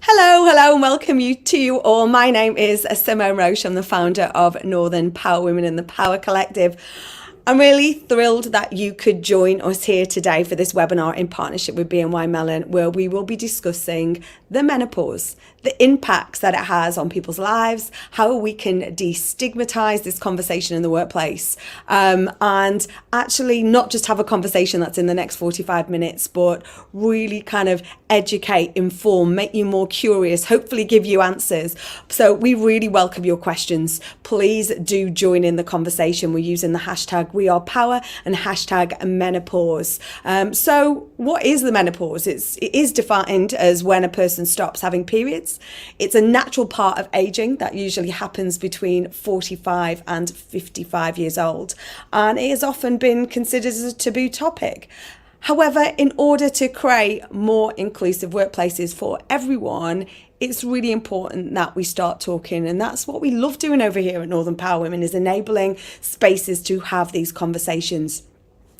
Hello, and welcome to you all. My name is Simone Roche. I'm the founder of Northern Power Women in the Power Collective. I'm really thrilled that you could join us here today for this webinar in partnership with BNY Mellon, where we will be discussing the menopause, the impacts that it has on people's lives, how we can destigmatize this conversation in the workplace, and actually not just have a conversation that's in the next 45 minutes, but really kind of educate, inform, make you more curious, hopefully give you answers. So we really welcome your questions. Please do join in the conversation. We're using the hashtag #WeArePower and hashtag menopause. So what is the menopause? It is defined as when a person stops having periods. It's a natural part of aging that usually happens between 45 and 55 years old. And it has often been considered as a taboo topic. However, in order to create more inclusive workplaces for everyone, it's really important that we start talking. And that's what we love doing over here at Northern Power Women, is enabling spaces to have these conversations.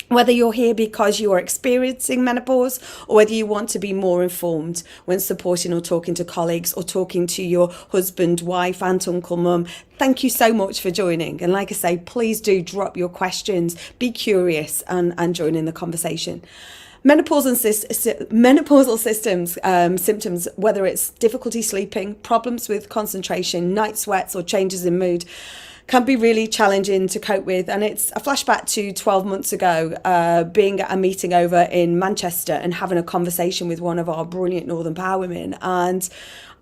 Whether you're here because you are experiencing menopause or whether you want to be more informed when supporting or talking to colleagues or talking to your husband, wife, aunt, uncle, mum, thank you so much for joining. And like I say, please do drop your questions, be curious and join in the conversation. Menopausal symptoms, whether it's difficulty sleeping, problems with concentration, night sweats or changes in mood, can be really challenging to cope with. And it's a flashback to 12 months ago, being at a meeting over in Manchester and having a conversation with one of our brilliant Northern Power women. And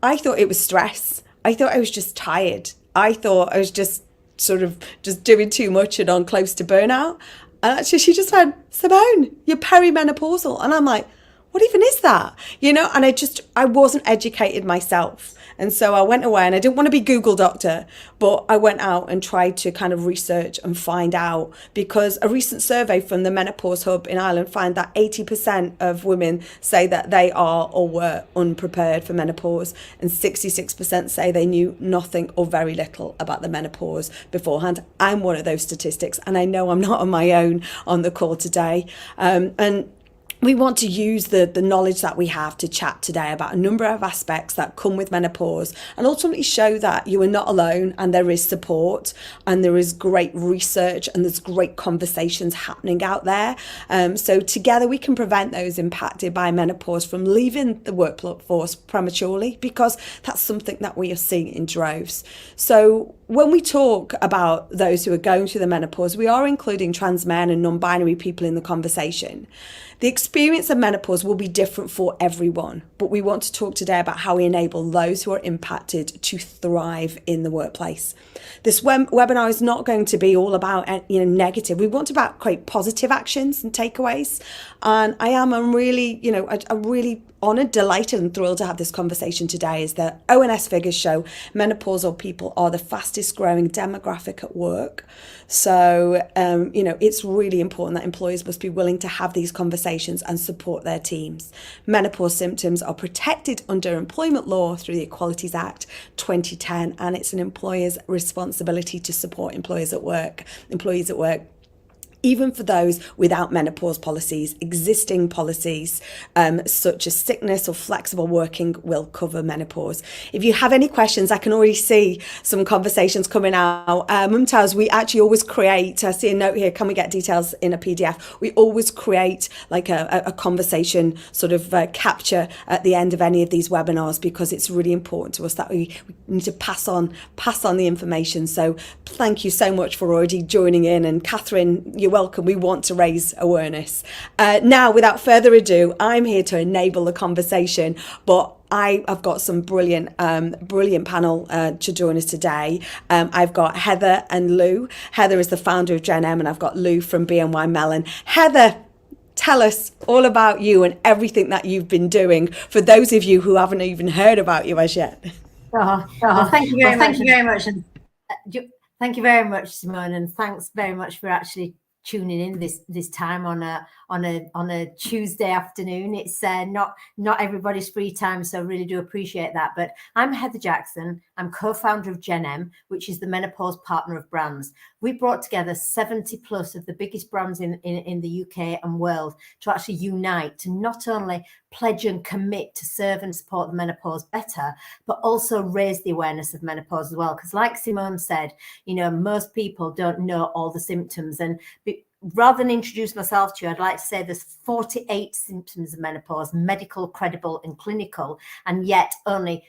I thought it was stress. I thought I was just tired. I thought I was just doing too much and on close to burnout. And actually she just went, "Simone, you're perimenopausal." And I'm like, what even is that? And I wasn't educated myself. And so I went away, and I didn't want to be Google doctor, but I went out and tried to kind of research and find out, because a recent survey from the Menopause Hub in Ireland found that 80% of women say that they are or were unprepared for menopause, and 66% say they knew nothing or very little about the menopause beforehand. I'm one of those statistics, and I know I'm not on my own on the call today. And we want to use the knowledge that we have to chat today about a number of aspects that come with menopause, and ultimately show that you are not alone, and there is support, and there is great research, and there's great conversations happening out there. So together we can prevent those impacted by menopause from leaving the workforce prematurely, because that's something that we are seeing in droves. So when we talk about those who are going through the menopause, we are including trans men and non-binary people in the conversation. The experience of menopause will be different for everyone, but we want to talk today about how we enable those who are impacted to thrive in the workplace. This webinar is not going to be all about negative. We want to create positive actions and takeaways. And I'm really honoured, delighted and thrilled to have this conversation today. Is that ONS figures show menopausal people are the fastest growing demographic at work. So, it's really important that employers must be willing to have these conversations and support their teams. Menopause symptoms are protected under employment law through the Equalities Act 2010, and it's an employer's responsibility to support employees at work. Even for those without menopause policies, existing policies such as sickness or flexible working will cover menopause. If you have any questions, I can already see some conversations coming out. Mumtaz, we actually always create, I see a note here, can we get details in a PDF? We always create like a conversation sort of capture at the end of any of these webinars, because it's really important to us that we need to pass on the information. So thank you so much for already joining in. And Catherine, you're welcome. We want to raise awareness. Now, without further ado, I'm here to enable the conversation, but I've got some brilliant panel to join us today. I've got Heather and Lou. Heather is the founder of Gen M, and I've got Lou from BNY Mellon. Heather, tell us all about you and everything that you've been doing, for those of you who haven't even heard about you as yet. Thank you very much. And thank you very much, Simone, and thanks very much for actually tuning in this time on a Tuesday afternoon. It's not everybody's free time, so I really do appreciate that. But I'm Heather Jackson. I'm co-founder of Gen M, which is the menopause partner of brands. We brought together 70 plus of the biggest brands in the UK and world to actually unite to not only pledge and commit to serve and support the menopause better, but also raise the awareness of menopause as well. Because like Simone said, you know, most people don't know all the symptoms. And rather than introduce myself to you, I'd like to say there's 48 symptoms of menopause, medical, credible, and clinical, and yet only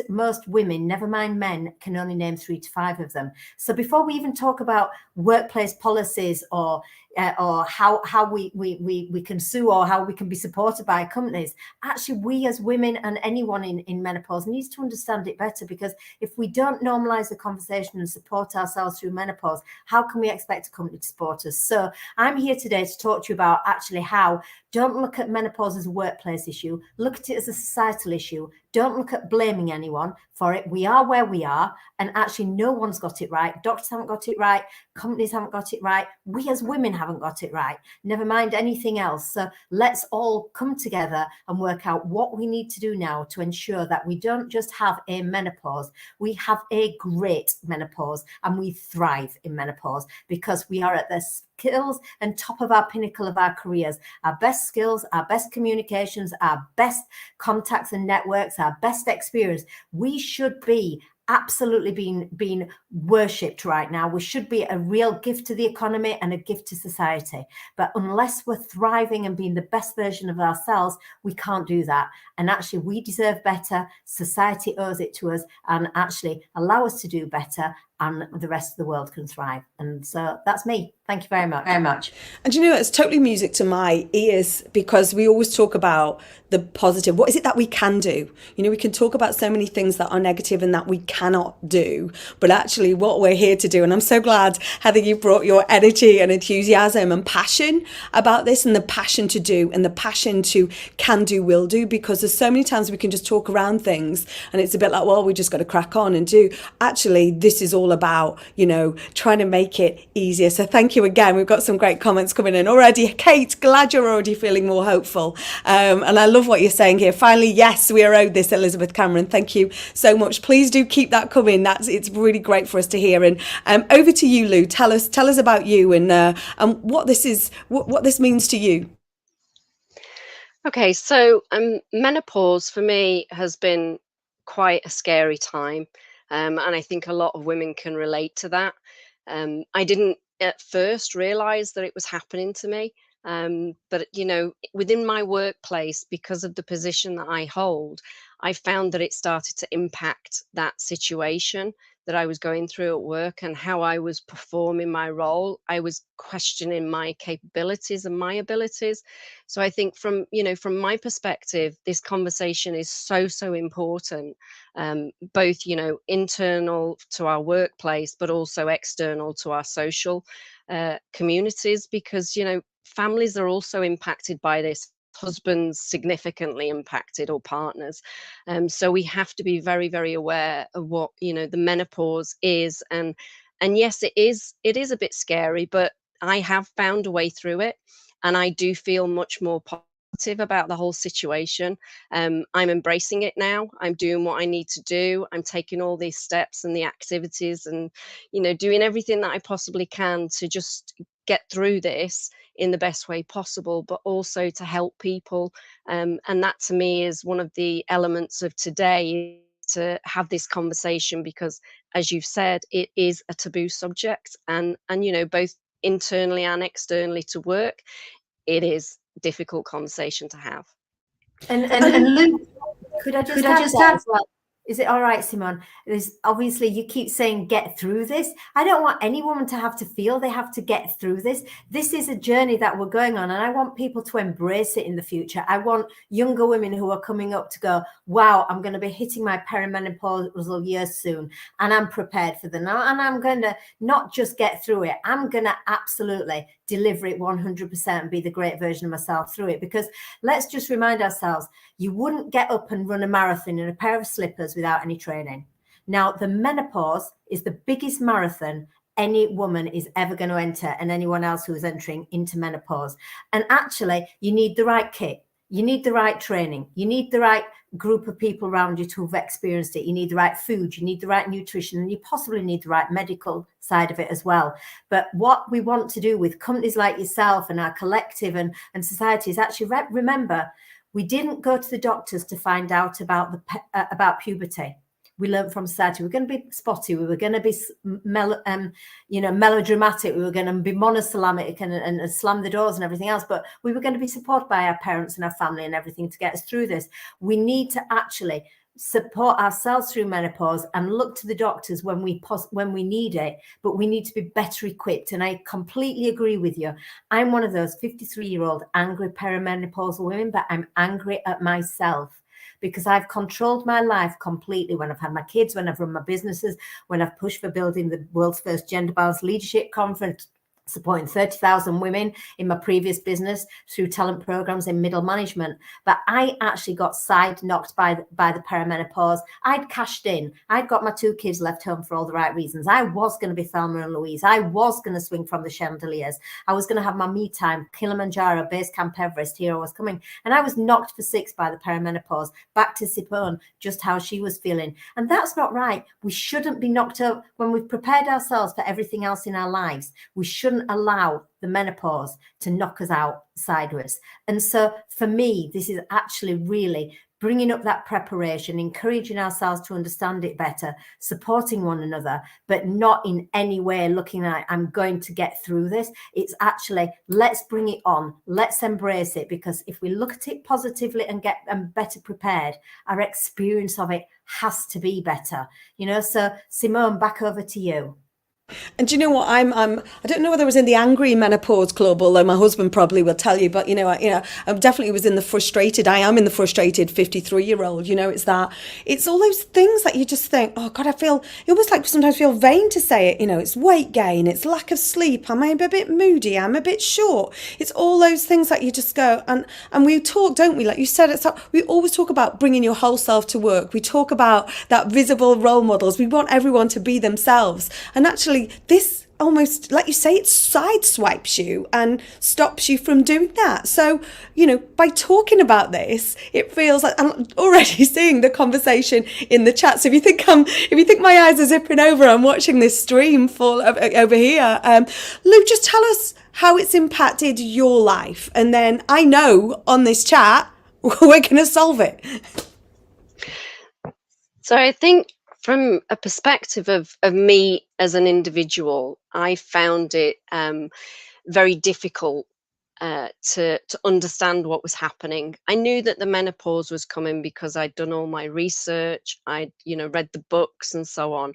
most women, never mind men, can only name 3 to 5 of them. So before we even talk about workplace policies or how we can sue or how we can be supported by companies, actually we as women and anyone in menopause needs to understand it better, because if we don't normalize the conversation and support ourselves through menopause, how can we expect a company to support us? So I'm here today to talk to you about actually how, don't look at menopause as a workplace issue, look at it as a societal issue. Don't look at blaming anyone for it. We are where we are, and actually no one's got it right. Doctors haven't got it right. Companies haven't got it right. We as women haven't got it right. Never mind anything else. So let's all come together and work out what we need to do now to ensure that we don't just have a menopause. We have a great menopause, and we thrive in menopause because we are at the skills and top of our pinnacle of our careers. Our best skills, our best communications, our best contacts and networks, our best experience. We should be absolutely being worshipped right now. We should be a real gift to the economy and a gift to society. But unless we're thriving and being the best version of ourselves, we can't do that. And actually, we deserve better. Society owes it to us, and actually allow us to do better, and the rest of the world can thrive. And so that's me. Thank you very much. Very much. And you know, it's totally music to my ears, because we always talk about the positive. What is it that we can do? You know, we can talk about so many things that are negative and that we cannot do, but actually what we're here to do. And I'm so glad, Heather, you brought your energy and enthusiasm and passion about this, and the passion to do and the passion to can do, will do, because there's so many times we can just talk around things and it's a bit like, well, we just got to crack on and do. Actually, this is all about, you know, trying to make it easier. So thank you again. We've got some great comments coming in already. Kate, glad you're already feeling more hopeful. And I love what you're saying here. Finally, yes, we are owed this, Elizabeth Cameron. Thank you so much. Please do keep that coming. It's really great for us to hear. And over to you, Lou. Tell us about you and what this is, what this means to you. Okay, so menopause for me has been quite a scary time, and I think a lot of women can relate to that. I didn't at first realize that it was happening to me, but you know, within my workplace, because of the position that I hold, I found that it started to impact that situation that I was going through at work and how I was performing my role. I was questioning my capabilities and my abilities. So I think from my perspective, this conversation is so important, both, you know, internal to our workplace, but also external to our social communities, because, you know, families are also impacted by this. Husbands significantly impacted, or partners. So we have to be very aware of what, you know, the menopause is. And yes, it is a bit scary, but I have found a way through it, and I do feel much more positive about the whole situation. I'm embracing it now. I'm doing what I need to do. I'm taking all these steps and the activities, and, you know, doing everything that I possibly can to just get through this in the best way possible, but also to help people. And that to me is one of the elements of today, to have this conversation, because as you've said, it is a taboo subject, and you know, both internally and externally to work, it is a difficult conversation to have. And Luke, could I just add as well? Is it all right, Simone? There's obviously, you keep saying get through this. I don't want any woman to have to feel they have to get through this. This is a journey that we're going on, and I want people to embrace it in the future. I want younger women who are coming up to go, wow, I'm going to be hitting my perimenopausal years soon, and I'm prepared for them now, and I'm going to not just get through it. I'm going to absolutely deliver it 100% and be the great version of myself through it. Because let's just remind ourselves, you wouldn't get up and run a marathon in a pair of slippers without any training. Now, the menopause is the biggest marathon any woman is ever going to enter, and anyone else who is entering into menopause. And actually, you need the right kit. You need the right training. You need the right group of people around you to have experienced it. You need the right food. You need the right nutrition, and you possibly need the right medical side of it as well. But what we want to do with companies like yourself and our collective and society is actually remember, We didn't go to the doctors to find out about about puberty. We learned from society. We were going to be spotty. We were going to be, melodramatic. We were going to be monosyllabic and slam the doors and everything else. But we were going to be supported by our parents and our family and everything to get us through this. We need to actually support ourselves through menopause and look to the doctors when we need it, but we need to be better equipped. And I completely agree with you. I'm one of those 53-year-old angry perimenopausal women, but I'm angry at myself because I've controlled my life completely when I've had my kids, when I've run my businesses, when I've pushed for building the world's first gender balanced leadership conference, supporting 30,000 women in my previous business through talent programs in middle management. But I actually got side knocked by the perimenopause. I'd cashed in. I'd got my 2 kids left home for all the right reasons. I was going to be Thelma and Louise. I was going to swing from the chandeliers. I was going to have my me time, Kilimanjaro, Base Camp Everest. Here I was coming. And I was knocked for 6 by the perimenopause, back to Simone, just how she was feeling. And that's not right. We shouldn't be knocked up when we've prepared ourselves for everything else in our lives. We shouldn't allow the menopause to knock us out sideways. And so for me, this is actually really bringing up that preparation, encouraging ourselves to understand it better, supporting one another, but not in any way looking at, I'm going to get through this. It's actually, let's bring it on. Let's embrace it, because if we look at it positively and get better prepared, our experience of it has to be better. So Simone, back over to you. And do you know what? I don't know whether I was in the angry menopause club, although my husband probably will tell you. But I definitely was in the frustrated. I am in the frustrated 53-year-old. It's all those things that you just think, oh God, you almost like sometimes feel vain to say it. It's weight gain, it's lack of sleep. I'm a bit moody. I'm a bit short. It's all those things that you just go and we talk, don't we? Like you said, we always talk about bringing your whole self to work. We talk about that visible role models. We want everyone to be themselves, and actually. This almost, like you say, it sideswipes you and stops you from doing that. So, by talking about this, it feels like I'm already seeing the conversation in the chat. So if you think my eyes are zipping over, I'm watching this stream full over here. Lou, just tell us how it's impacted your life. And then I know on this chat, we're going to solve it. So I think from a perspective of me as an individual, I found it very difficult to understand what was happening. I knew that the menopause was coming because I'd done all my research, I'd read the books and so on,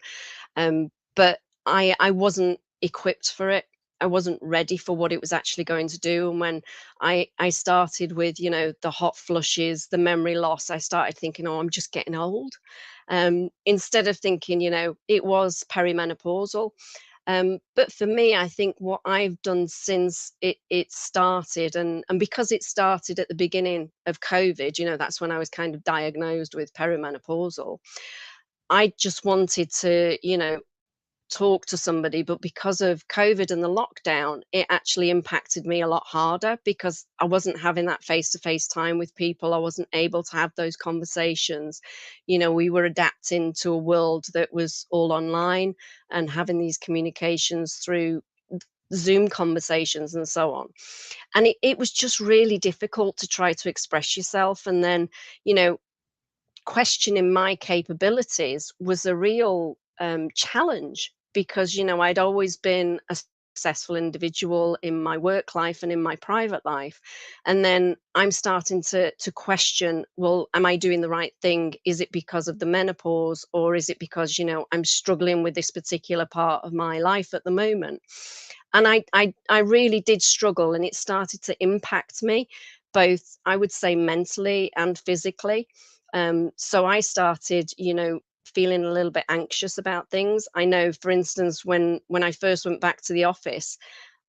but I wasn't equipped for it. I wasn't ready for what it was actually going to do. And when I started with the hot flushes, the memory loss, I started thinking, oh, I'm just getting old. Instead of thinking, it was perimenopausal. But for me, I think what I've done since it started, and because it started at the beginning of COVID, that's when I was kind of diagnosed with perimenopausal. I just wanted to, talk to somebody, but because of COVID and the lockdown, it actually impacted me a lot harder because I wasn't having that face-to-face time with people. I wasn't able to have those conversations. We were adapting to a world that was all online and having these communications through Zoom conversations and so on. And it was just really difficult to try to express yourself. And then, questioning my capabilities was a real challenge because I'd always been a successful individual in my work life and in my private life, and then I'm starting to question, well, am I doing the right thing? Is it because of the menopause, or is it because I'm struggling with this particular part of my life at the moment? And I really did struggle, and it started to impact me both, I would say, mentally and physically. So I started, feeling a little bit anxious about things. I know, for instance, when I first went back to the office,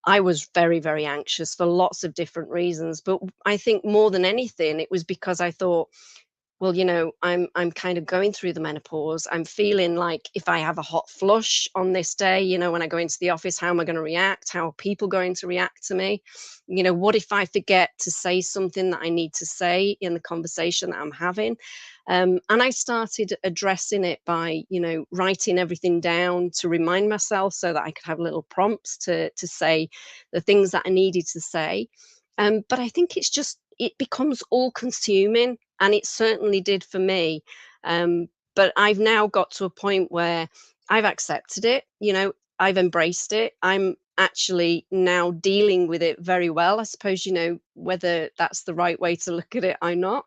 I was very, very anxious for lots of different reasons. But I think more than anything, it was because I thought, well, I'm kind of going through the menopause. I'm feeling like if I have a hot flush on this day, when I go into the office, how am I going to react? How are people going to react to me? What if I forget to say something that I need to say in the conversation that I'm having? And I started addressing it by, writing everything down to remind myself so that I could have little prompts to say the things that I needed to say. But I think it's just it becomes all consuming, and it certainly did for me. But I've now got to a point where I've accepted it, I've embraced it. I'm actually now dealing with it very well. I suppose, whether that's the right way to look at it, I'm not.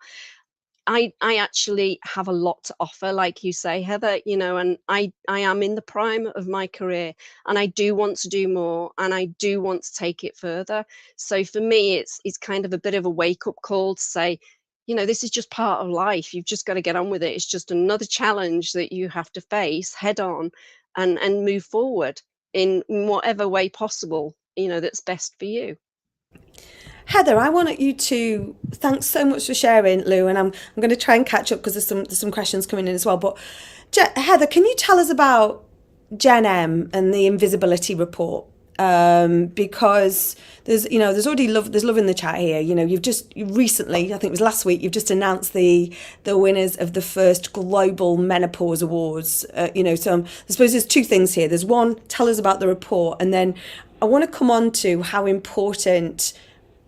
I actually have a lot to offer, like you say, Heather, and I am in the prime of my career, and I do want to do more, and I do want to take it further. So for me, it's kind of a bit of a wake-up call to say, this is just part of life. You've just got to get on with it. It's just another challenge that you have to face head on and move forward in whatever way possible, that's best for you. Heather, I wanted you to thanks so much for sharing, Lou, and I'm going to try and catch up because there's some questions coming in as well. But Heather, can you tell us about Gen M and the invisibility report? Because there's already there's love in the chat here. You recently, I think it was last week, you've just announced the winners of the first global menopause awards. So I suppose there's two things here. There's one, tell us about the report, and then I want to come on to how important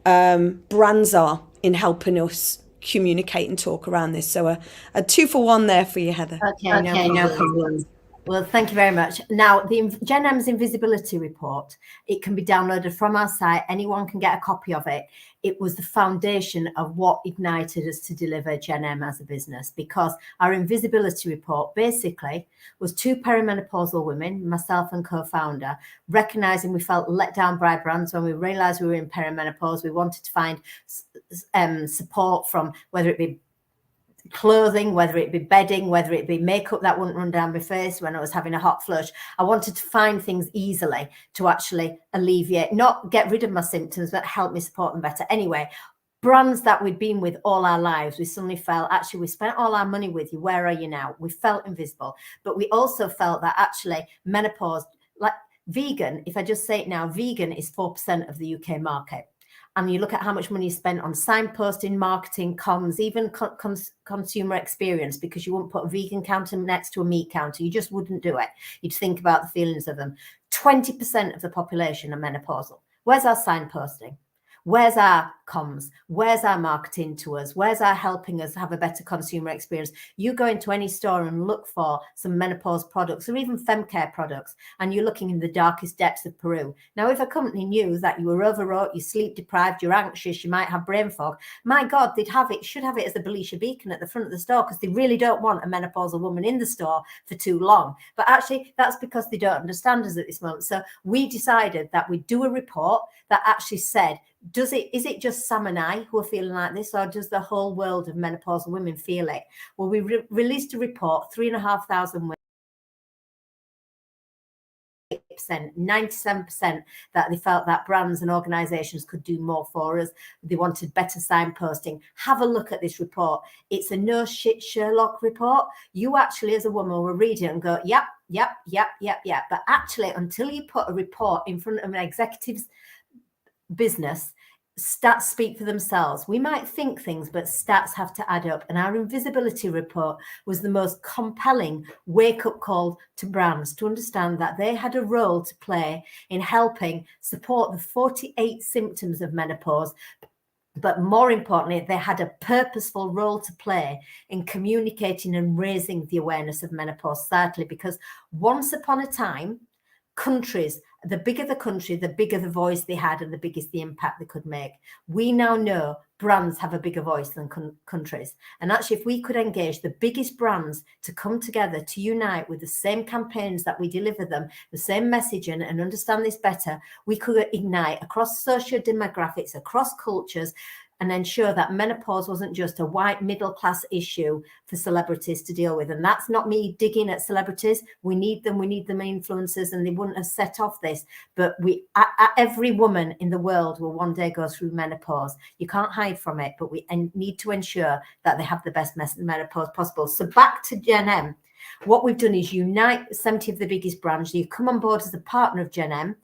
brands are in helping us communicate and talk around this. So a 2-for-1 there for you, Heather. Okay, no problem. Well, thank you very much. Now, the Gen M's Invisibility Report, it can be downloaded from our site. Anyone can get a copy of it. It was the foundation of what ignited us to deliver Gen M as a business, because our Invisibility Report basically was 2 perimenopausal women, myself and co-founder, recognizing we felt let down by brands when we realized we were in perimenopause. We wanted to find support from, whether it be clothing, whether it be bedding, whether it be makeup that wouldn't run down my face when I was having a hot flush. I wanted to find things easily to actually alleviate, not get rid of my symptoms, but help me support them better. Anyway, brands that we'd been with all our lives, we suddenly felt, actually, we spent all our money with you. Where are you now? We felt invisible. But we also felt that actually menopause, like vegan, if I just say it now, vegan is 4% of the UK market. And you look at how much money you spent on signposting, marketing, comms, even consumer experience, because you wouldn't put a vegan counter next to a meat counter. You just wouldn't do it. You'd think about the feelings of them. 20% of the population are menopausal. Where's our signposting? Where's our comms? Where's our marketing to us? Where's our helping us have a better consumer experience? You go into any store and look for some menopause products or even femcare products, and you're looking in the darkest depths of Peru. Now, if a company knew that you were overwrought, you're sleep deprived, you're anxious, you might have brain fog, my God, should have it as the Belisha beacon at the front of the store, because they really don't want a menopausal woman in the store for too long. But actually, that's because they don't understand us at this moment. So we decided that we'd do a report that actually said, is it just Sam and I who are feeling like this, or does the whole world of menopausal women feel it? Well, we released a report, 3,500 women, 97% that they felt that brands and organizations could do more for us. They wanted better signposting. Have a look at this report. It's a no shit Sherlock report. You actually, as a woman, will read it and go, yep. But actually, until you put a report in front of an executive's business, stats speak for themselves. We might think things, but stats have to add up. And our invisibility report was the most compelling wake-up call to brands to understand that they had a role to play in helping support the 48 symptoms of menopause. But more importantly, they had a purposeful role to play in communicating and raising the awareness of menopause, sadly, because once upon a time, countries, the bigger the country, the bigger the voice they had and the biggest the impact they could make. We now know brands have a bigger voice than countries. And actually, if we could engage the biggest brands to come together, to unite with the same campaigns that we deliver them, the same messaging, and understand this better, we could ignite across socio-demographics, across cultures, and ensure that menopause wasn't just a white middle-class issue for celebrities to deal with. And that's not me digging at celebrities. We need them influencers, and they wouldn't have set off this. But every woman in the world will one day go through menopause. You can't hide from it, but we need to ensure that they have the best menopause possible. So back to Gen M. What we've done is unite 70 of the biggest brands. You come on board as a partner of Gen M.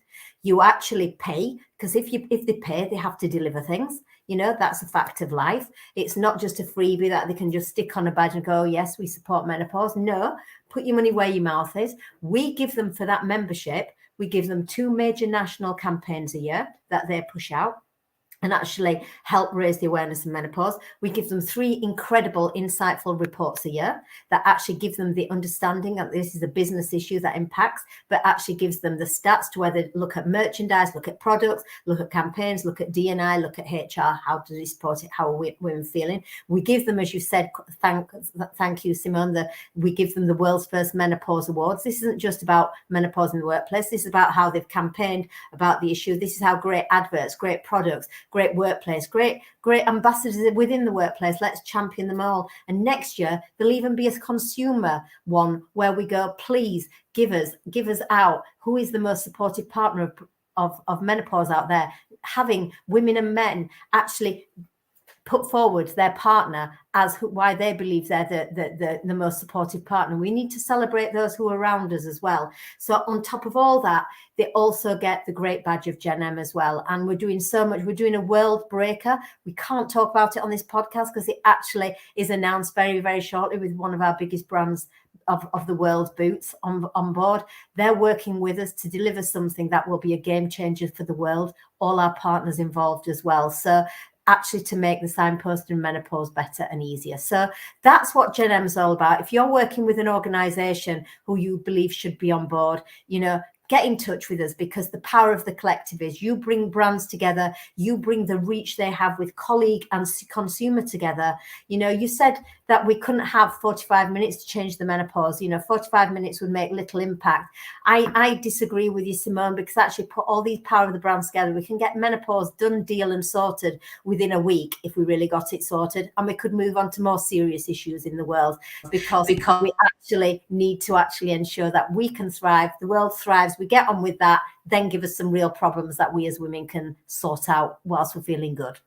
You actually pay, because if they pay, they have to deliver things. That's a fact of life. It's not just a freebie that they can just stick on a badge and go, yes, we support menopause. No, put your money where your mouth is. We give them, for that membership, we give them 2 major national campaigns a year that they push out. and actually help raise the awareness of menopause. We give them 3 incredible, insightful reports a year that actually give them the understanding that this is a business issue that impacts, but actually gives them the stats to whether look at merchandise, look at products, look at campaigns, look at D&I, look at HR, how do they support it, how are women feeling. We give them, as you said, thank you, Simone, we give them the world's first menopause awards. This isn't just about menopause in the workplace. This is about how they've campaigned about the issue. This is how great adverts, great products, great workplace, great ambassadors within the workplace. Let's champion them all. And next year, there'll even be a consumer one where we go, please give us out who is the most supportive partner of menopause out there. Having women and men actually put forward their partner as why they believe they're the most supportive partner. We need to celebrate those who are around us as well. So on top of all that, they also get the great badge of Gen M as well. And we're doing so much. We're doing a world breaker. We can't talk about it on this podcast because it actually is announced very, very shortly with one of our biggest brands of the world, Boots, on board. They're working with us to deliver something that will be a game changer for the world, all our partners involved as well. So actually to make the signposting in menopause better and easier. So that's what Gen M is all about. If you're working with an organization who you believe should be on board, get in touch with us, because the power of the collective is you bring brands together, you bring the reach they have with colleague and consumer together. You said that we couldn't have 45 minutes to change the menopause. 45 minutes would make little impact. I disagree with you, Simone, because actually put all these power of the brands together, we can get menopause done, deal and sorted within a week if we really got it sorted, and we could move on to more serious issues in the world, because we actually need to actually ensure that we can thrive, the world thrives, we get on with that, then give us some real problems that we as women can sort out whilst we're feeling good.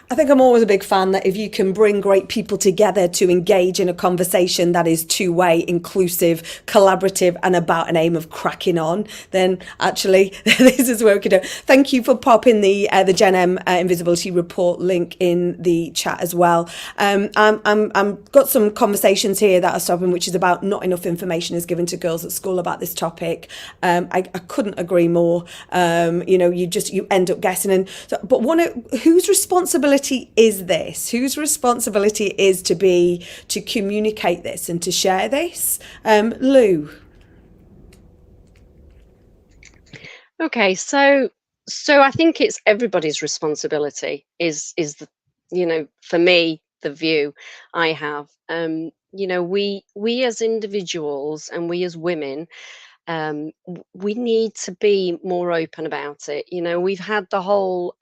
I think I'm always a big fan that if you can bring great people together to engage in a conversation that is two-way, inclusive, collaborative, and about an aim of cracking on, then actually this is where we can do. Thank you for popping the Gen M Invisibility Report link in the chat as well. I'm got some conversations here that are stopping, which is about not enough information is given to girls at school about this topic. I couldn't agree more. You end up guessing, but whose responsibility is this? Whose responsibility is to communicate this and to share this? Lou. Okay, so I think it's everybody's responsibility. Is the for me, the view I have. We as individuals and we as women, we need to be more open about it. We've had the whole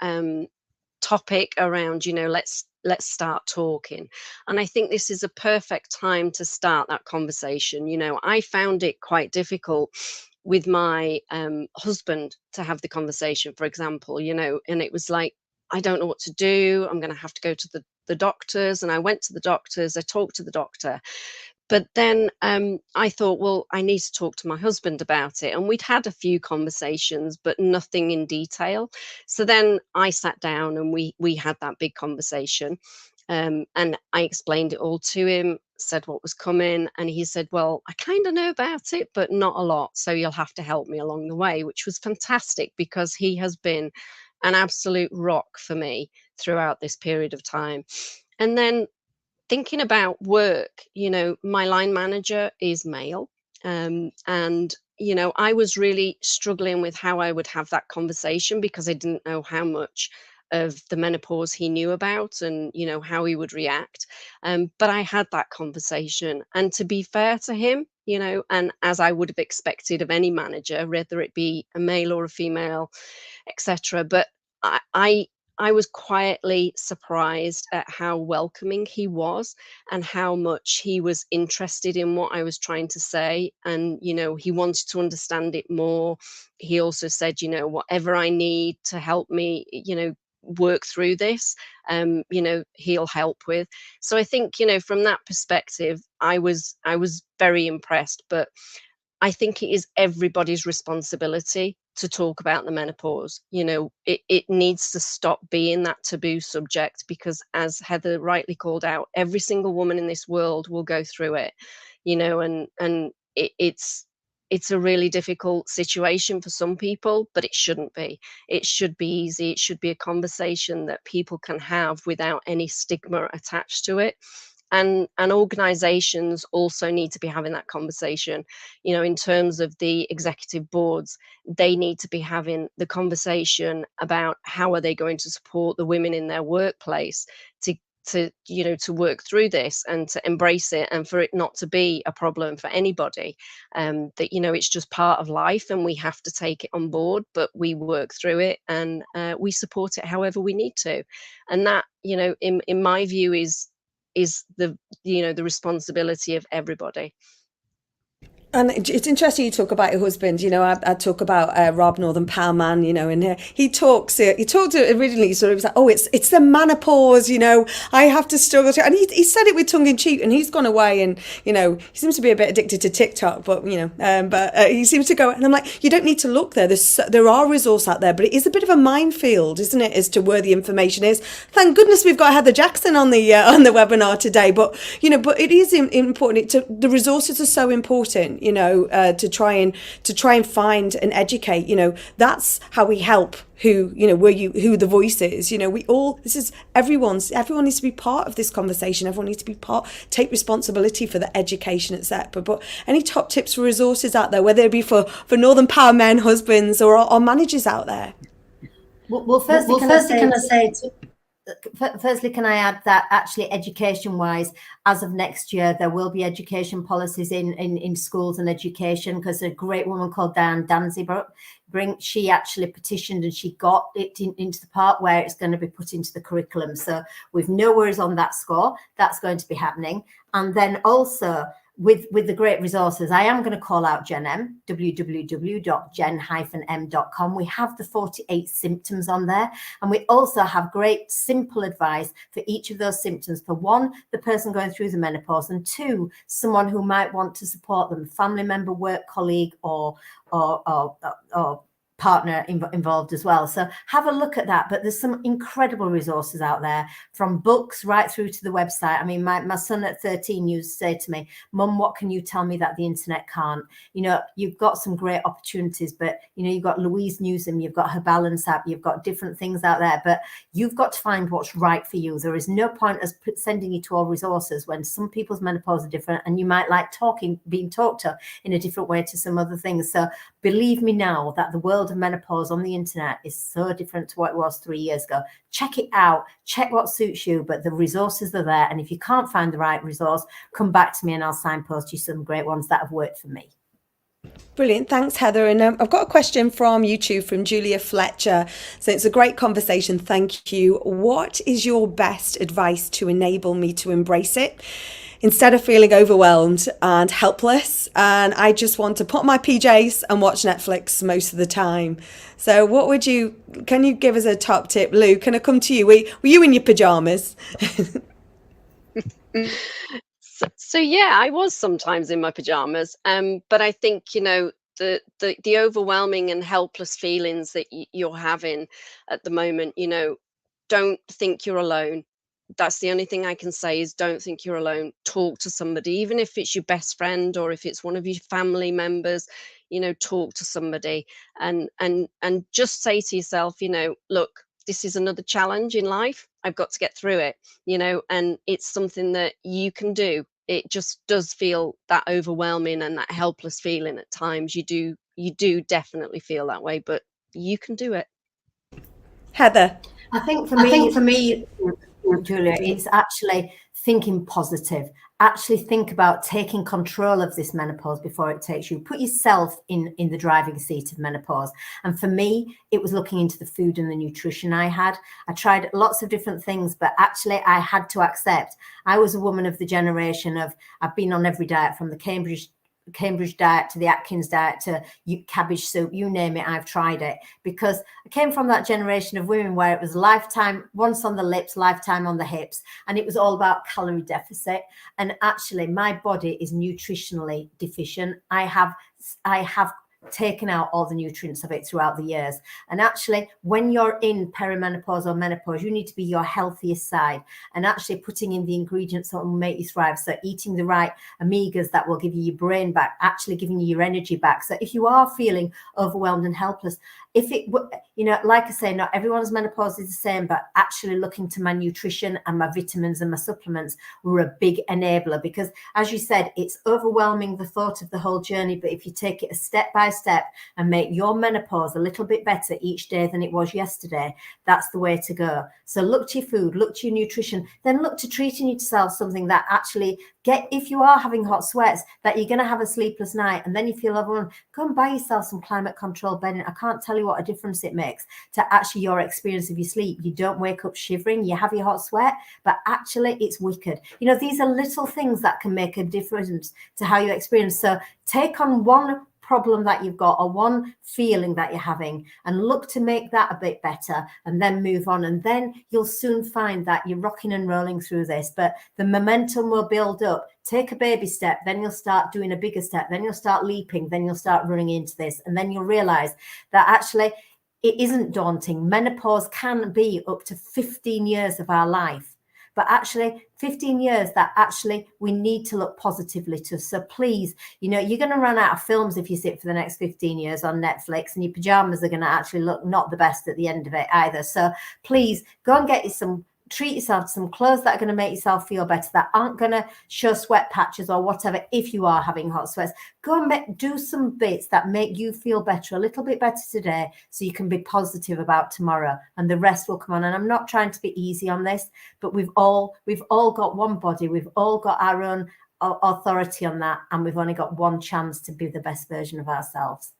topic around, let's start talking, and I think this is a perfect time to start that conversation. I found it quite difficult with my husband to have the conversation, for example, and it was like, I don't know what to do, I'm going to have to go to the doctors. And I went to the doctors, I talked to the doctor, but then I thought, well, I need to talk to my husband about it. And we'd had a few conversations, but nothing in detail. So then I sat down and we had that big conversation. And I explained it all to him, said what was coming. And he said, well, I kind of know about it, but not a lot. So you'll have to help me along the way, which was fantastic, because he has been an absolute rock for me throughout this period of time. And then thinking about work, my line manager is male. And, I was really struggling with how I would have that conversation, because I didn't know how much of the menopause he knew about and, how he would react. But I had that conversation. And to be fair to him, and as I would have expected of any manager, whether it be a male or a female, etc. But I was quietly surprised at how welcoming he was and how much he was interested in what I was trying to say. And, he wanted to understand it more. He also said, whatever I need to help me, work through this, he'll help with. So I think, from that perspective, I was very impressed. But I think it is everybody's responsibility to talk about the menopause. It needs to stop being that taboo subject, because as Heather rightly called out, every single woman in this world will go through it, and it's it's a really difficult situation for some people, but it shouldn't be. It should be easy. It should be a conversation that people can have without any stigma attached to it. And organizations also need to be having that conversation. In terms of the executive boards, they need to be having the conversation about how are they going to support the women in their workplace to work through this and to embrace it, and for it not to be a problem for anybody. That it's just part of life, and we have to take it on board, but we work through it, and we support it however we need to. And that, in my view, is the the responsibility of everybody. And it's interesting you talk about your husband. I talk about Rob Northern Power Man. And he talked originally sort of, he was like, oh, it's the menopause. I have to struggle to, and he said it with tongue in cheek. And he's gone away, and he seems to be a bit addicted to TikTok. But he seems to go, and I'm like, you don't need to look there. There are resources out there, but it is a bit of a minefield, isn't it, as to where the information is. Thank goodness we've got Heather Jackson on the webinar today. But but it is important. The resources are so important. To try and find and educate. That's how we help who the voice is. Everyone needs to be part of this conversation. Everyone needs to be take responsibility for the education, etc. But any top tips for resources out there, whether it be for Northern Power men, husbands, or managers out there? Firstly, can I add that actually education-wise, as of next year, there will be education policies in schools and education, because a great woman called Diane Danzy, she actually petitioned and she got it into the part where it's going to be put into the curriculum. So we've no worries on that score. That's going to be happening. And then also, with the great resources, I am going to call out Gen M, www.gen-m.com. We have the 48 symptoms on there, and we also have great simple advice for each of those symptoms. For one, the person going through the menopause, and two, someone who might want to support them, family member, work colleague, or partner involved as well. So have a look at that. But there's some incredible resources out there, from books right through to the website. I mean, my son at 13 used to say to me, Mum, what can you tell me that the internet can't? You've got some great opportunities, but you've got Louise Newsom, you've got her Balance app, you've got different things out there, but you've got to find what's right for you. There is no point as sending you to all resources when some people's menopause are different, and you might like being talked to in a different way to some other things. So believe me now that the world of menopause on the internet is so different to what it was 3 years ago. Check it out, check what suits you, but the resources are there. And if you can't find the right resource, come back to me and I'll signpost you some great ones that have worked for me. Brilliant. Thanks, Heather. And I've got a question from YouTube from Julia Fletcher. So it's a great conversation. Thank you. What is your best advice to enable me to embrace it instead of feeling overwhelmed and helpless? And I just want to put on my PJs and watch Netflix most of the time. So can you give us a top tip? Lou, can I come to you? Were you in your pajamas? So yeah, I was sometimes in my pajamas, but I think the overwhelming and helpless feelings that you're having at the moment, don't think you're alone. That's the only thing I can say, is don't think you're alone. Talk to somebody, even if it's your best friend or if it's one of your family members. Talk to somebody and just say to yourself, look, this is another challenge in life. I've got to get through it, and it's something that you can do. It just does feel that overwhelming and that helpless feeling at times. You do definitely feel that way, but you can do it. Heather? I think for me, Julia, it's actually thinking positive. Actually think about taking control of this menopause before it takes you. Put yourself in the driving seat of menopause. And for me, it was looking into the food and the nutrition I had. I tried lots of different things, but actually I had to accept I was a woman of the generation of, I've been on every diet, from the Cambridge diet to the Atkins diet to cabbage soup, you name it, I've tried it, because I came from that generation of women where it was lifetime, once on the lips, lifetime on the hips, and it was all about calorie deficit. And actually my body is nutritionally deficient. I have taken out all the nutrients of it throughout the years. And actually, when you're in perimenopause or menopause, you need to be your healthiest side, and actually putting in the ingredients that will make you thrive. So eating the right omegas that will give you your brain back, actually giving you your energy back. So if you are feeling overwhelmed and helpless, if it, like I say, not everyone's menopause is the same, but actually looking to my nutrition and my vitamins and my supplements were a big enabler, because as you said, it's overwhelming, the thought of the whole journey. But if you take it a step by step and make your menopause a little bit better each day than it was yesterday, that's the way to go. So look to your food, look to your nutrition, then look to treating yourself something that actually if you are having hot sweats, that you're going to have a sleepless night and then you feel overwhelmed, go and buy yourself some climate control bedding. I can't tell you what a difference it makes to actually your experience of your sleep. You don't wake up shivering, you have your hot sweat, but actually it's wicked. These are little things that can make a difference to how you experience. So take on one problem that you've got or one feeling that you're having and look to make that a bit better, and then move on, and then you'll soon find that you're rocking and rolling through this. But the momentum will build up. Take a baby step, then you'll start doing a bigger step, then you'll start leaping, then you'll start running into this, and then you'll realize that actually it isn't daunting. Menopause can be up to 15 years of our life, but actually 15 years that actually we need to look positively to. So please, you're going to run out of films if you sit for the next 15 years on Netflix, and your pajamas are going to actually look not the best at the end of it either. So please go and get you treat yourself to some clothes that are going to make yourself feel better, that aren't going to show sweat patches or whatever. If you are having hot sweats, go and do some bits that make you feel better, a little bit better today, so you can be positive about tomorrow, and the rest will come on. And I'm not trying to be easy on this, but we've all got one body, we've all got our own authority on that, and we've only got one chance to be the best version of ourselves.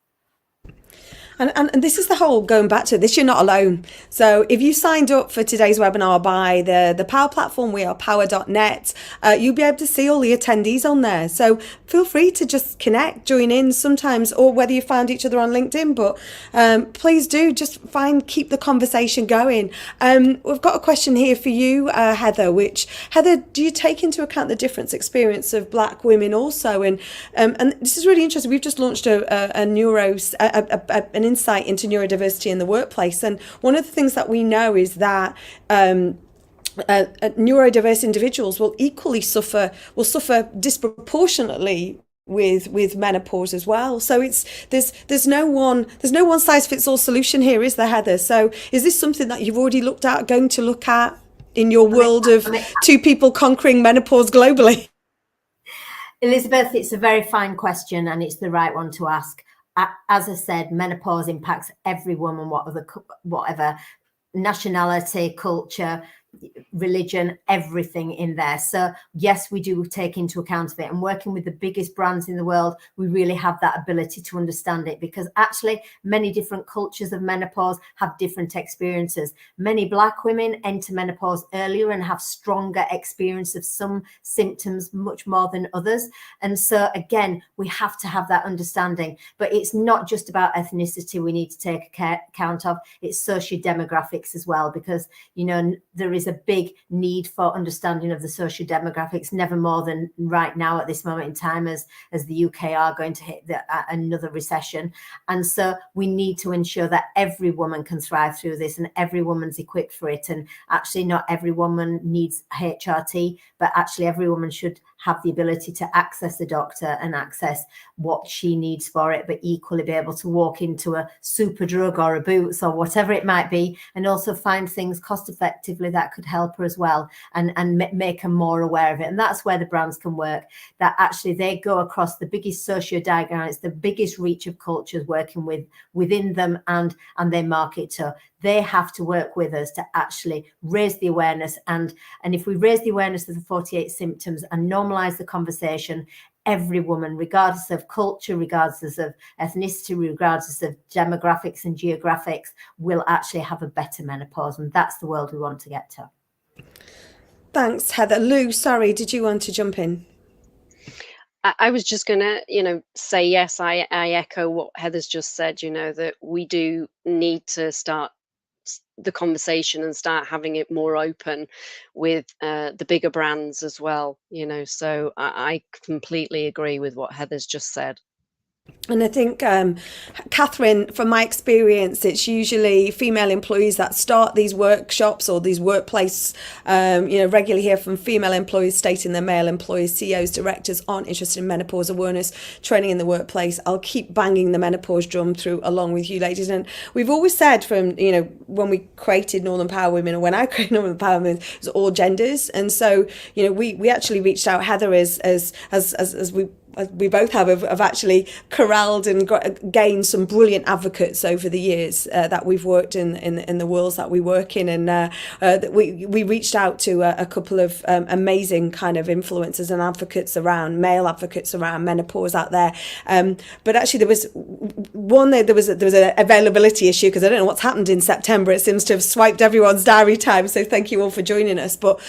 And this is the whole going back to this, you're not alone. So if you signed up for today's webinar by the Power platform, we are power.net, you'll be able to see all the attendees on there. So feel free to just connect, join in sometimes, or whether you found each other on LinkedIn, but please do just keep the conversation going. We've got a question here for you, Heather, Heather, do you take into account the different experience of Black women also? And this is really interesting. We've just launched an insight into neurodiversity in the workplace, and one of the things that we know is that neurodiverse individuals will suffer disproportionately with menopause as well. So there's no one size fits all solution here, is there, Heather? So is this something that you've already looked at, going to look at in your world of two people conquering menopause globally? Elizabeth, it's a very fine question, and it's the right one to ask. As I said, menopause impacts every woman, whatever nationality, culture, religion, everything in there. So yes, we do take into account of it, and working with the biggest brands in the world, we really have that ability to understand it, because actually many different cultures of menopause have different experiences. Many Black women enter menopause earlier and have stronger experience of some symptoms much more than others. And so again, we have to have that understanding, but it's not just about ethnicity we need to take account of, it's socio-demographics as well, because there is a big need for understanding of the social demographics, never more than right now at this moment in time, as the UK are going to hit another recession. And so we need to ensure that every woman can thrive through this, and every woman's equipped for it. And actually not every woman needs HRT, but actually every woman should have the ability to access a doctor and access what she needs for it, but equally be able to walk into a super drug or a Boots or whatever it might be, and also find things cost effectively that could help her as well, and make her more aware of it. And that's where the brands can work, that actually they go across the biggest socio-diagrams, the biggest reach of cultures working within them, and they market to. They have to work with us to actually raise the awareness. And if we raise the awareness of the 48 symptoms and normalize the conversation, every woman, regardless of culture, regardless of ethnicity, regardless of demographics and geographics, will actually have a better menopause. And that's the world we want to get to. Thanks, Heather. Lou, sorry, did you want to jump in? I was just going to, say, yes, I echo what Heather's just said, that we do need to start the conversation and start having it more open with the bigger brands as well, so I completely agree with what Heather's just said. And I think, Catherine, from my experience, it's usually female employees that start these workshops or these workplace, regularly hear from female employees stating their male employees, CEOs, directors aren't interested in menopause awareness training in the workplace. I'll keep banging the menopause drum through along with you ladies. And we've always said from, when we created Northern Power Women, or when I created Northern Power Women, it was all genders. And so, we actually reached out, Heather, as we both have actually corralled and gained some brilliant advocates over the years that we've worked in the worlds that we work in, and we reached out to a couple of amazing kind of influencers and advocates around male advocates around menopause out there. But actually, there was an availability issue, because I don't know what's happened in September. It seems to have swiped everyone's diary time. So thank you all for joining us. But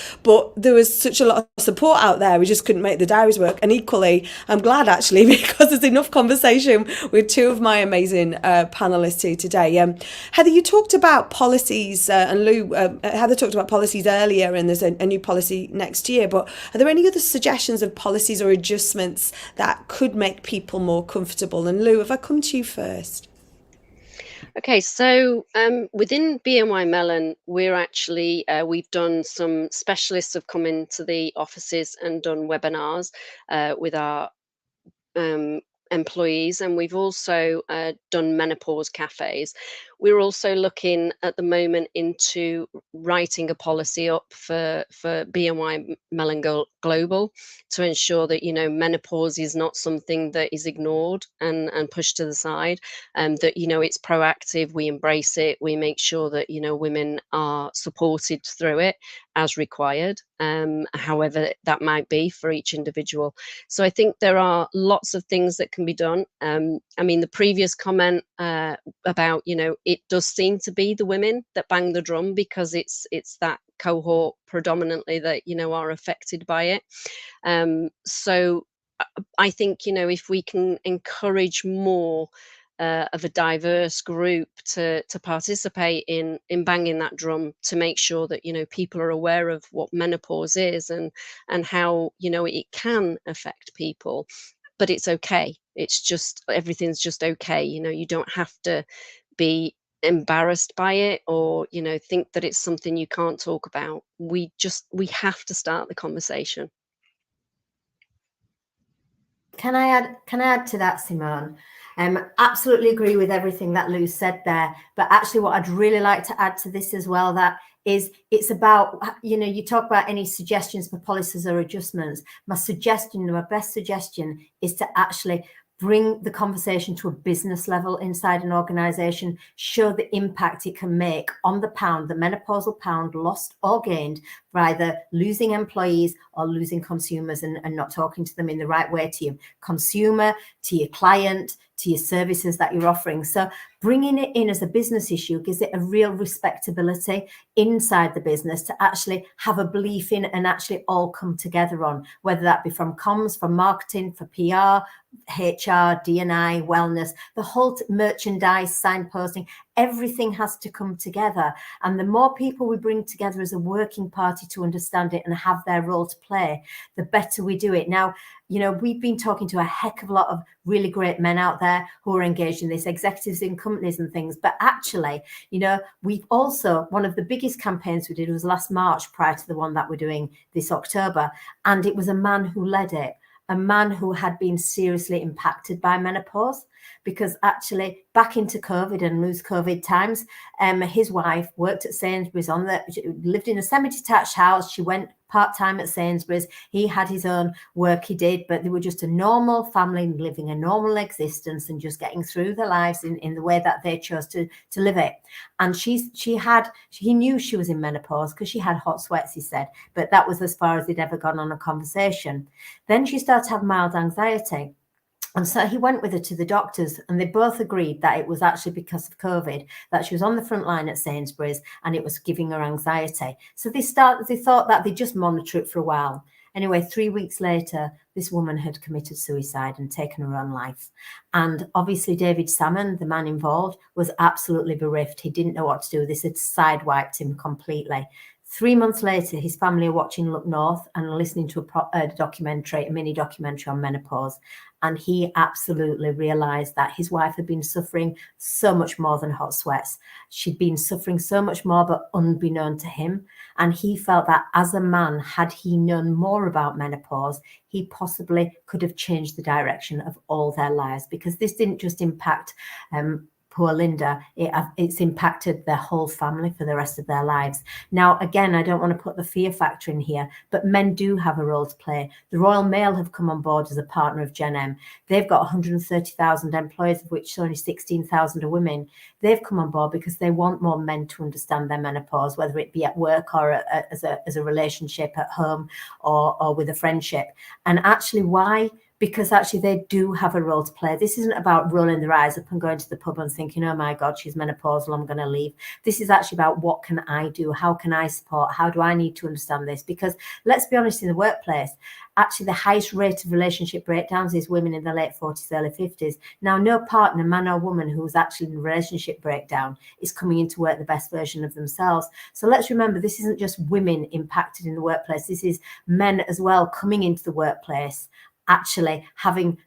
there was such a lot of support out there. We just couldn't make the diaries work. And equally, I'm glad actually, because there's enough conversation with two of my amazing panelists here today. Heather, you talked about policies, and Lou, Heather talked about policies earlier, and there's a new policy next year. But are there any other suggestions of policies or adjustments that could make people more comfortable? And Lou, if I come to you first. Okay, so within BNY Mellon, we're actually, we've done some specialists have come into the offices and done webinars with our employees, and we've also done menopause cafes. We're also looking at the moment into writing a policy up for BNY Mellon Global to ensure that menopause is not something that is ignored and pushed to the side, and that it's proactive. We embrace it. We make sure that women are supported through it as required, however that might be for each individual. So I think there are lots of things that can be done. I mean, the previous comment about it does seem to be the women that bang the drum, because it's that cohort predominantly that are affected by it. So I think if we can encourage more of a diverse group to participate in banging that drum, to make sure that people are aware of what menopause is and how it can affect people, but it's okay. It's just, everything's just okay. You don't have to be embarrassed by it, or think that it's something you can't talk about. We have to start the conversation. Can I add to that, Simone? Absolutely agree with everything that Lou said there. But actually, what I'd really like to add to this as well, that is, it's about, you talk about any suggestions for policies or adjustments. My best suggestion is to actually bring the conversation to a business level inside an organization, show the impact it can make on the pound, the menopausal pound, lost or gained, for either losing employees or losing consumers, and not talking to them in the right way, to your consumer, to your client, to your services that you're offering. So bringing it in as a business issue gives it a real respectability inside the business to actually have a belief in and actually all come together on, whether that be from comms, from marketing, for PR, HR, D&I, wellness, the whole merchandise, signposting, everything has to come together. And the more people we bring together as a working party to understand it and have their role to play, the better we do it. Now, we've been talking to a heck of a lot of really great men out there who are engaged in this, executives in companies and things. But actually, we've also, one of the biggest campaigns we did was last March, prior to the one that we're doing this October. And it was a man who led it, a man who had been seriously impacted by menopause, because actually back into COVID and loose COVID times, his wife worked at Sainsbury's lived in a semi-detached house. She went part-time at Sainsbury's. He had his own work he did, but they were just a normal family living a normal existence and just getting through their lives in the way that they chose to live it. And he knew she was in menopause because she had hot sweats, he said, but that was as far as they'd ever gone on a conversation. Then she started to have mild anxiety. And so he went with her to the doctors, and they both agreed that it was actually because of COVID, that she was on the front line at Sainsbury's and it was giving her anxiety. So they thought that they'd just monitor it for a while. Anyway, 3 weeks later, this woman had committed suicide and taken her own life. And obviously David Salmon, the man involved, was absolutely bereft. He didn't know what to do. This had sidewiped him completely. 3 months later, his family are watching Look North and listening to a mini documentary on menopause. And he absolutely realized that his wife had been suffering so much more than hot sweats. She'd been suffering so much more, but unbeknown to him. And he felt that as a man, had he known more about menopause, he possibly could have changed the direction of all their lives, because this didn't just impact poor Linda, it's impacted their whole family for the rest of their lives. Now, again, I don't want to put the fear factor in here, but men do have a role to play. The Royal Mail have come on board as a partner of Gen M. They've got 130,000 employees, of which only 16,000 are women. They've come on board because they want more men to understand their menopause, whether it be at work or as a relationship at home or with a friendship. And actually, why? Because actually they do have a role to play. This isn't about rolling their eyes up and going to the pub and thinking, oh my God, she's menopausal, I'm going to leave. This is actually about, what can I do? How can I support? How do I need to understand this? Because let's be honest, in the workplace, actually the highest rate of relationship breakdowns is women in their late 40s, early 50s. Now, no partner, man or woman, who's actually in a relationship breakdown is coming into work the best version of themselves. So let's remember, this isn't just women impacted in the workplace. This is men as well coming into the workplace, actually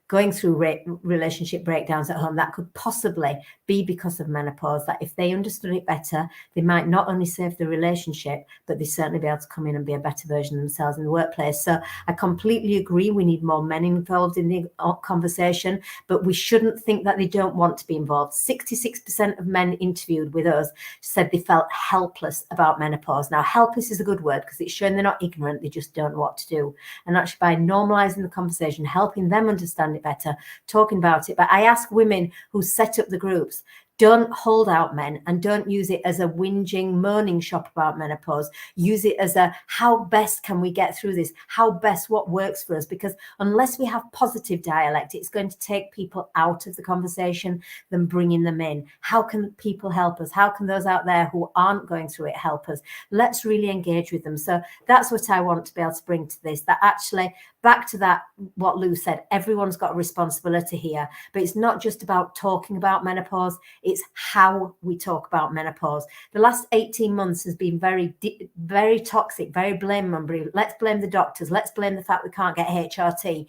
going through relationship breakdowns at home that could possibly be because of menopause, that if they understood it better, they might not only save the relationship, but they certainly be able to come in and be a better version of themselves in the workplace. So I completely agree, we need more men involved in the conversation, but we shouldn't think that they don't want to be involved. 66% of men interviewed with us said they felt helpless about menopause. Now, helpless is a good word because it's showing they're not ignorant, they just don't know what to do. And actually, by normalizing the conversation, helping them understand it better, talking about it. But I ask women who set up the groups, don't hold out men and don't use it as a whinging, moaning shop about menopause. Use it as a, how best can we get through this? How best, what works for us? Because unless we have positive dialect, it's going to take people out of the conversation than bringing them in. How can people help us? How can those out there who aren't going through it help us? Let's really engage with them. So that's what I want to be able to bring to this, that actually, back to that, what Lou said, everyone's got a responsibility here, but it's not just about talking about menopause, it's how we talk about menopause. The last 18 months has been very toxic, very blame-mongering. Let's blame the doctors. Let's blame the fact we can't get HRT.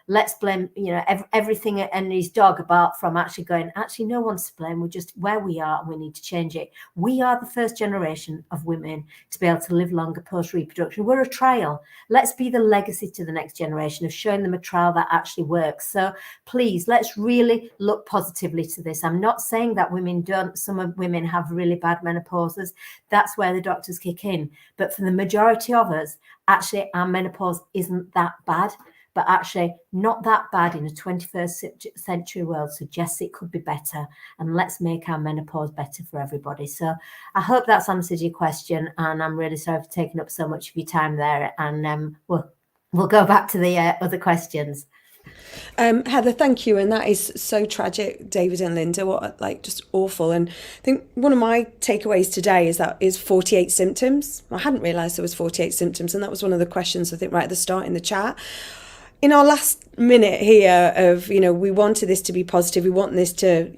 Let's blame, everything and his dog, apart from actually going, actually, no one's to blame. We're just where we are and we need to change it. We are the first generation of women to be able to live longer post-reproduction. We're a trial. Let's be the legacy to the next generation of showing them a trial that actually works. So please, let's really look positively to this. I'm not saying that women don't. Some of women have really bad menopauses. That's where the doctors kick in. But for the majority of us, actually, our menopause isn't that bad. But actually, not that bad in a 21st century world suggests it could be better. And let's make our menopause better for everybody. So I hope that's answered your question. And I'm really sorry for taking up so much of your time there. And we'll go back to the other questions. Heather, thank you. And that is so tragic, David and Linda, just awful. And I think one of my takeaways today is 48 symptoms. I hadn't realised there was 48 symptoms. And that was one of the questions, I think, right at the start in the chat. In our last minute here of, we wanted this to be positive. We want this to,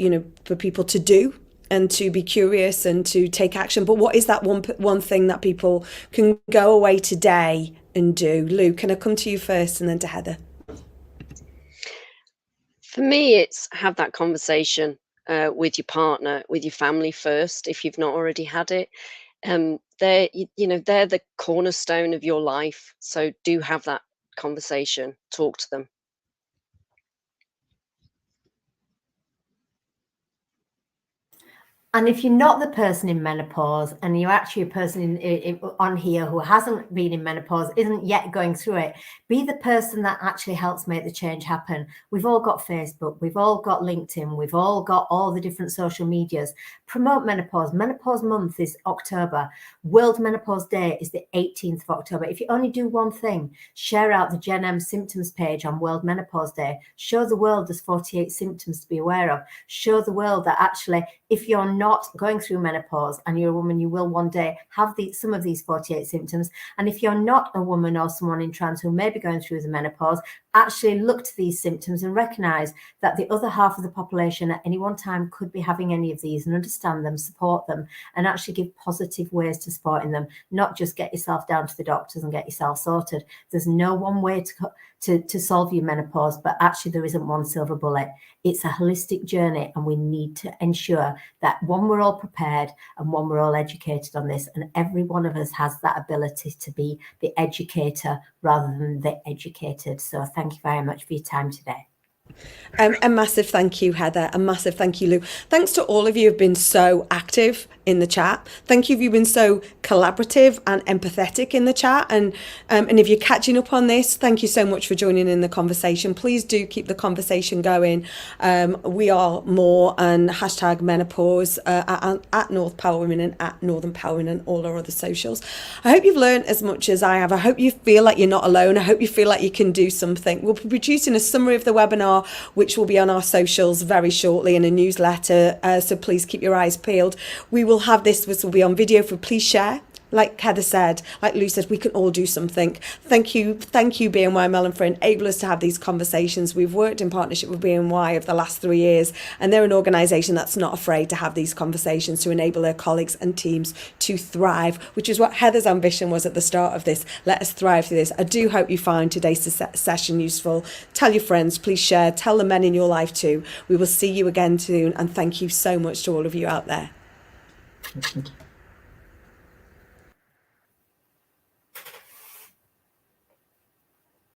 for people to do and to be curious and to take action. But what is that one thing that people can go away today and do? Lou, can I come to you first and then to Heather? For me, it's have that conversation with your partner, with your family first, if you've not already had it. They're the cornerstone of your life. So do have that conversation, talk to them. And if you're not the person in menopause and you're actually a person on here who hasn't been in menopause, isn't yet going through it, be the person that actually helps make the change happen. We've all got Facebook, we've all got LinkedIn, we've all got all the different social medias. Promote menopause. Menopause month is October. World Menopause Day is the 18th of October. If you only do one thing, share out the Gen M symptoms page on World Menopause Day. Show the world there's 48 symptoms to be aware of. Show the world that actually if you're not going through menopause and you're a woman, you will one day have some of these 48 symptoms. And if you're not a woman or someone in trans who may be going through the menopause, actually look to these symptoms and recognize that the other half of the population at any one time could be having any of these, and understand them, support them, and actually give positive ways to supporting them, not just get yourself down to the doctors and get yourself sorted. There's no one way to solve your menopause, but actually there isn't one silver bullet. It's a holistic journey, and we need to ensure that, one, we're all prepared, and one, we're all educated on this, and every one of us has that ability to be the educator rather than the educated. So thank you very much for your time today. A massive thank you, Heather. A massive thank you, Lou. Thanks to all of you who've been so active in the chat. Thank you if you've been so collaborative and empathetic in the chat. And if you're catching up on this, thank you so much for joining in the conversation. Please do keep the conversation going. We are more and hashtag menopause at North Power Women and at Northern Power Women and all our other socials. I hope you've learned as much as I have. I hope you feel like you're not alone. I hope you feel like you can do something. We'll be producing a summary of the webinar, which will be on our socials very shortly, in a newsletter, so please keep your eyes peeled. We will have this will be on video, for please share. Like Heather said, like Lou said, we can all do something. Thank you BNY Mellon, for enabling us to have these conversations. We've worked in partnership with BNY over the last 3 years, and they're an organisation that's not afraid to have these conversations to enable their colleagues and teams to thrive, which is what Heather's ambition was at the start of this. Let us thrive through this. I do hope you find today's session useful. Tell your friends, please share, tell the men in your life too. We will see you again soon, and thank you so much to all of you out there. Thank you.